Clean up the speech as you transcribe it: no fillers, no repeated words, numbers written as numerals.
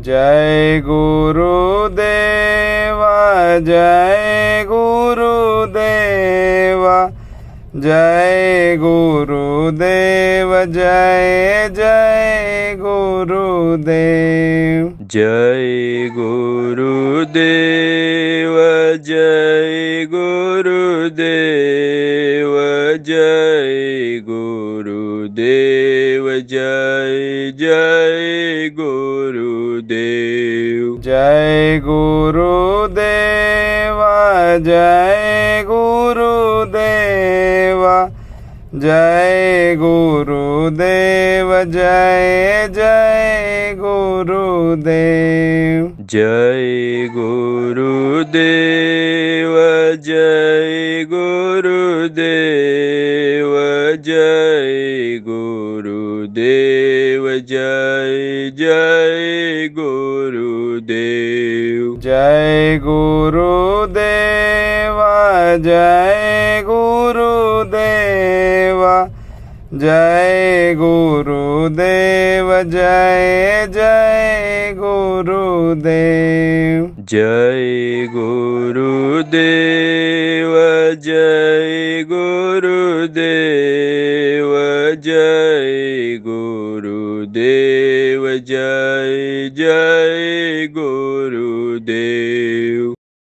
જય ગુરુદેવા જય ગુરુદેવા જય ગુરુદેવ જય જય ગુરુદેવ જય ગુરુદેવ જય ગુરુદેવ જય ગુરુદેવ જય જય ગુરુદેવ જય ગુરુદેવા જય ગુરુદેવા જય ગુરુદેવ જય જય ગુરુદેવ જય ગુરુદેવ જય ગુરુદેવ જય ગુરુદેવ જય જય ગુરુદેવ જય ગુરુદેવા જય ગુરુદેવા જય ગુરુદેવ જય જય ગુરુદેવ જય ગુરુદેવ જય ગુરુદેવ જય ગુરુદેવ જય જય